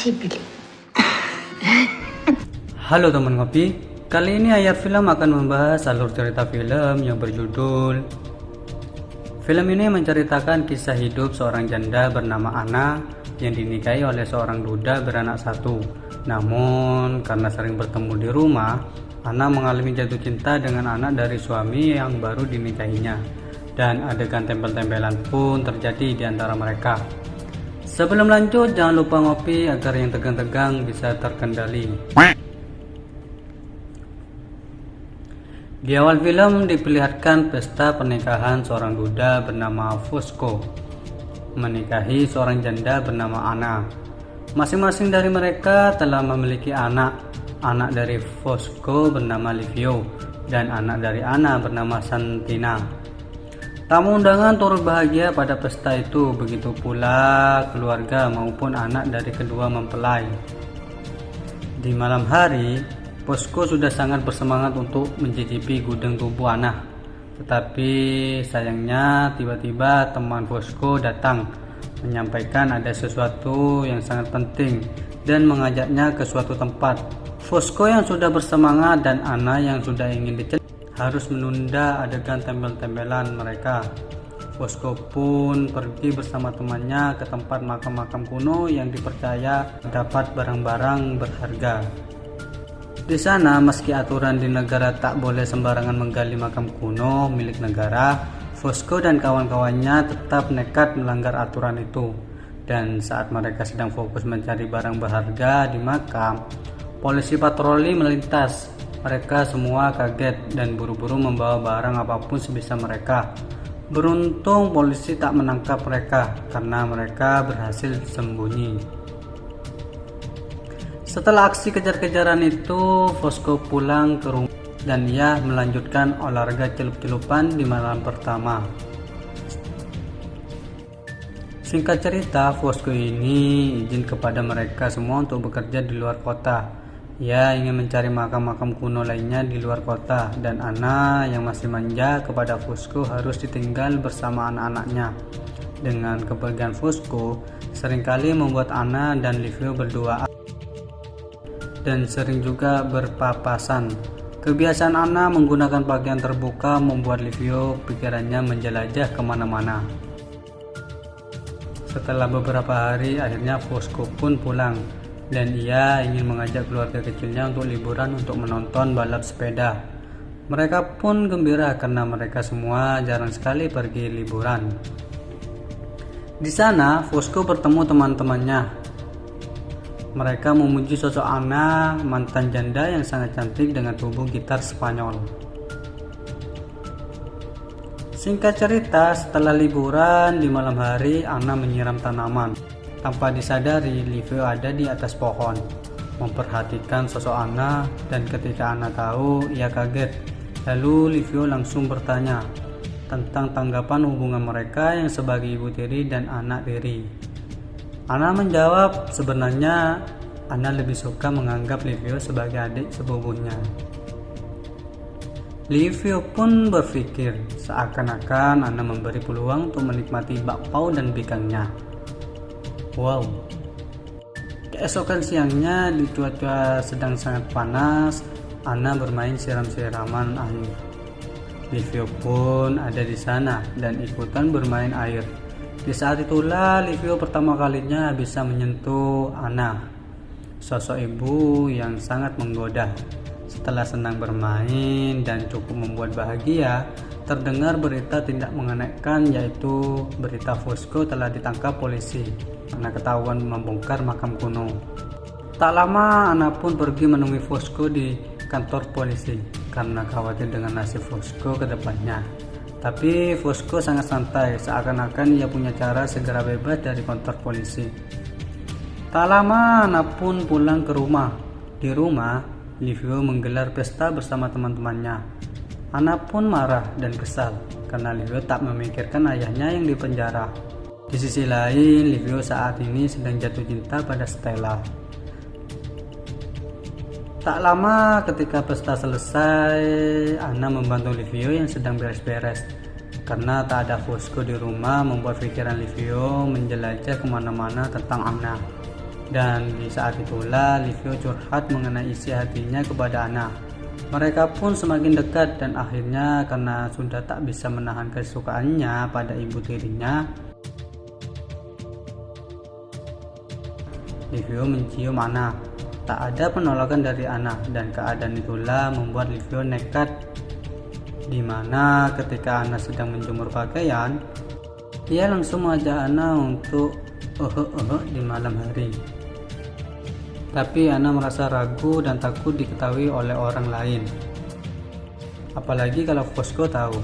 Possibile. Halo teman ngopi, kali ini Ayat Film akan membahas alur cerita film yang berjudul. Film ini menceritakan kisah hidup seorang janda bernama Anna yang dinikahi oleh seorang duda beranak satu. Namun karena sering bertemu di rumah, Anna mengalami jatuh cinta dengan anak dari suami yang baru dinikahinya, dan adegan tempel-tempelan pun terjadi di antara mereka. Sebelum lanjut, jangan lupa ngopi agar yang tegang-tegang bisa terkendali. Di awal film diperlihatkan pesta pernikahan seorang duda bernama Fosco menikahi seorang janda bernama Anna. Masing-masing dari mereka telah memiliki anak dari Fosco bernama Livio dan anak dari Anna bernama Santina. Tamu undangan turut bahagia pada pesta itu, begitu pula keluarga maupun anak dari kedua mempelai. Di malam hari, Fosco sudah sangat bersemangat untuk mencicipi gudeg tubuh Anna. Tetapi sayangnya tiba-tiba teman Fosco datang menyampaikan ada sesuatu yang sangat penting dan mengajaknya ke suatu tempat. Fosco yang sudah bersemangat dan Anna yang sudah ingin dicelik harus menunda adegan tempel-tempelan mereka. Fosco pun pergi bersama temannya ke tempat makam-makam kuno yang dipercaya dapat barang-barang berharga. Di sana, meski aturan di negara tak boleh sembarangan menggali makam kuno milik negara, Fosco dan kawan-kawannya tetap nekat melanggar aturan itu. Dan saat mereka sedang fokus mencari barang berharga di makam, polisi patroli melintas. Mereka semua kaget dan buru-buru membawa barang apapun sebisa mereka. Beruntung polisi tak menangkap mereka karena mereka berhasil sembunyi. Setelah aksi kejar-kejaran itu, Fosco pulang ke rumah dan ia melanjutkan olahraga celup-celupan di malam pertama. Singkat cerita, Fosco ini izin kepada mereka semua untuk bekerja di luar kota. Ia ingin mencari makam-makam kuno lainnya di luar kota, dan Anna yang masih manja kepada Fosco harus ditinggal bersama anak-anaknya. Dengan kepergian Fosco, seringkali membuat Anna dan Livio berduaan dan sering juga berpapasan. Kebiasaan Anna menggunakan pakaian terbuka membuat Livio pikirannya menjelajah kemana-mana. Setelah beberapa hari, akhirnya Fosco pun pulang. Dan ia ingin mengajak keluarga kecilnya untuk liburan untuk menonton balap sepeda. Mereka pun gembira karena mereka semua jarang sekali pergi liburan. Di sana, Fosco bertemu teman-temannya. Mereka memuji sosok Anna, mantan janda yang sangat cantik dengan tubuh gitar Spanyol. Singkat cerita, setelah liburan di malam hari, Anna menyiram tanaman. Tanpa disadari, Livio ada di atas pohon, memperhatikan sosok Anna, dan ketika Anna tahu, ia kaget. Lalu Livio langsung bertanya tentang tanggapan hubungan mereka yang sebagai ibu tiri dan anak tiri. Anna menjawab, sebenarnya Anna lebih suka menganggap Livio sebagai adik sepupunya. Livio pun berpikir seakan-akan Anna memberi peluang untuk menikmati bakpao dan bikangnya. Wow. Keesokan siangnya di cuaca sedang sangat panas, Anna bermain siram-siraman air. Livio pun ada di sana dan ikutan bermain air. Di saat itulah Livio pertama kalinya bisa menyentuh Anna, sosok ibu yang sangat menggoda. Setelah senang bermain dan cukup membuat bahagia, terdengar berita tidak mengenakan, yaitu berita Fosco telah ditangkap polisi karena ketahuan membongkar makam kuno. Tak lama Anna pun pergi menemui Fosco di kantor polisi karena khawatir dengan nasib Fosco ke depannya. Tapi Fosco sangat santai, seakan-akan ia punya cara segera bebas dari kantor polisi. Tak lama Anna pun pulang ke rumah. Di rumah, Livio menggelar pesta bersama teman-temannya. Anna pun marah dan kesal karena Livio tak memikirkan ayahnya yang dipenjara. Di sisi lain, Livio saat ini sedang jatuh cinta pada Stella. Tak lama ketika pesta selesai, Anna membantu Livio yang sedang beres-beres. Karena tak ada Fosco di rumah, membuat pikiran Livio menjelajah kemana-mana tentang Anna. Dan di saat itulah Livio curhat mengenai isi hatinya kepada Anna. Mereka pun semakin dekat dan akhirnya karena sudah tak bisa menahan kesukaannya pada ibu tirinya, Livio mencium Anna. Tak ada penolakan dari Anna dan keadaan itulah membuat Livio nekat, dimana ketika Anna sedang menjemur pakaian, ia langsung mengajak Anna untuk di malam hari. Tapi Anna merasa ragu dan takut diketahui oleh orang lain. Apalagi kalau Fosco tahu.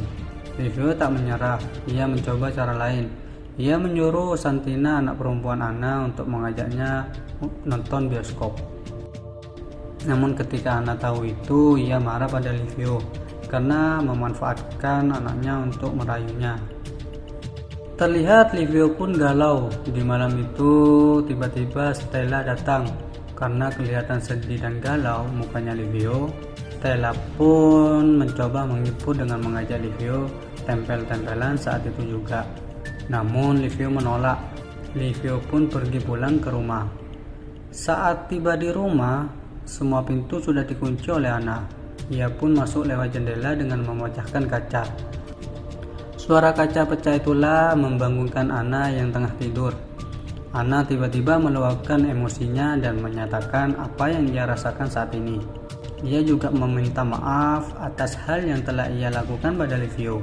Livio tak menyerah, ia mencoba cara lain. Ia menyuruh Santina, anak perempuan Anna, untuk mengajaknya nonton bioskop. Namun ketika Anna tahu itu, ia marah pada Livio karena memanfaatkan anaknya untuk merayunya. Terlihat Livio pun galau. Di malam itu tiba-tiba Stella datang. Karena kelihatan sedih dan galau mukanya Livio, Stella pun mencoba menghibur dengan mengajak Livio tempel-tempelan saat itu juga. Namun Livio menolak. Livio pun pergi pulang ke rumah. Saat tiba di rumah, semua pintu sudah dikunci oleh Anna. Ia pun masuk lewat jendela dengan memecahkan kaca. Suara kaca pecah itulah membangunkan Anna yang tengah tidur. Anna tiba-tiba meluapkan emosinya dan menyatakan apa yang ia rasakan saat ini. Ia juga meminta maaf atas hal yang telah ia lakukan pada Livio.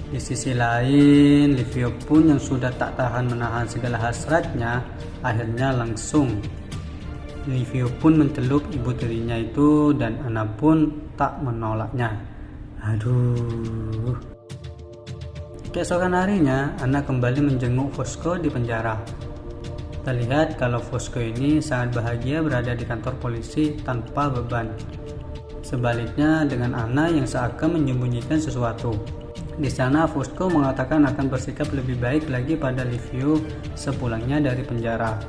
Di sisi lain, Livio pun yang sudah tak tahan menahan segala hasratnya, akhirnya langsung. Livio pun menceluk ibu tirinya itu dan Anna pun tak menolaknya. Aduh. Keesokan harinya, Anna kembali menjenguk Fosco di penjara. Terlihat kalau Fosco ini sangat bahagia berada di kantor polisi tanpa beban. Sebaliknya dengan Anna yang seakan menyembunyikan sesuatu. Di sana Fosco mengatakan akan bersikap lebih baik lagi pada Livio sepulangnya dari penjara.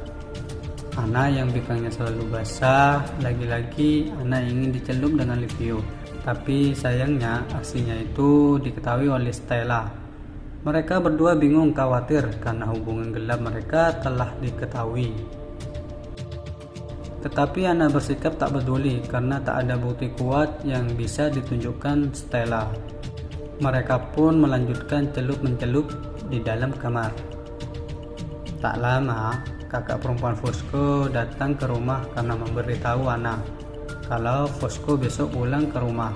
Anna yang bibirnya selalu basah, lagi-lagi Anna ingin dicelup dengan Livio. Tapi sayangnya aksinya itu diketahui oleh Stella. Mereka berdua bingung khawatir karena hubungan gelap mereka telah diketahui. Tetapi Anna bersikap tak peduli karena tak ada bukti kuat yang bisa ditunjukkan Stella. Mereka pun melanjutkan celup-mencelup di dalam kamar. Tak lama, kakak perempuan Fosco datang ke rumah karena memberitahu Anna kalau Fosco besok pulang ke rumah.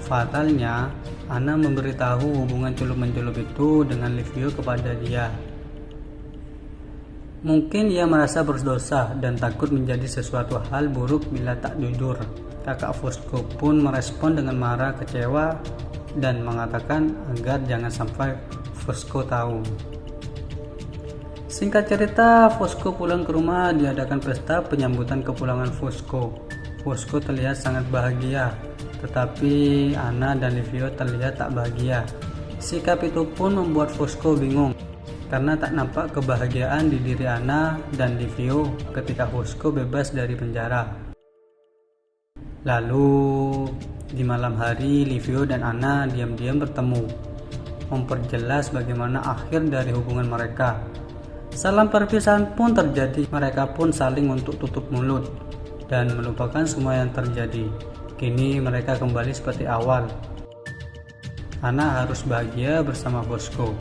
Fatalnya, Anna memberitahu hubungan celup-mencelup itu dengan Livio kepada dia. Mungkin ia merasa berdosa dan takut menjadi sesuatu hal buruk bila tak jujur. Kakak Fosco pun merespon dengan marah, kecewa, dan mengatakan agar jangan sampai Fosco tahu. Singkat cerita, Fosco pulang ke rumah. Diadakan pesta penyambutan kepulangan Fosco. Fosco terlihat sangat bahagia. Tetapi Anna dan Livio terlihat tak bahagia. Sikap itu pun membuat Fosco bingung karena tak nampak kebahagiaan di diri Anna dan Livio ketika Fosco bebas dari penjara. Lalu di malam hari Livio dan Anna diam-diam bertemu, memperjelas bagaimana akhir dari hubungan mereka. Salam perpisahan pun terjadi. Mereka pun saling untuk tutup mulut dan melupakan semua yang terjadi. Kini mereka kembali seperti awal. Anna harus bahagia bersama Fosco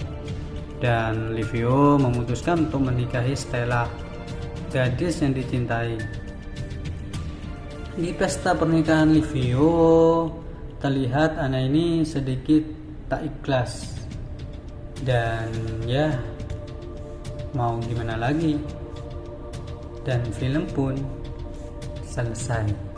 dan Livio memutuskan untuk menikahi Stella, gadis yang dicintai. Di pesta pernikahan Livio, terlihat Anna ini sedikit tak ikhlas. Dan ya, mau gimana lagi? Dan film pun selesai.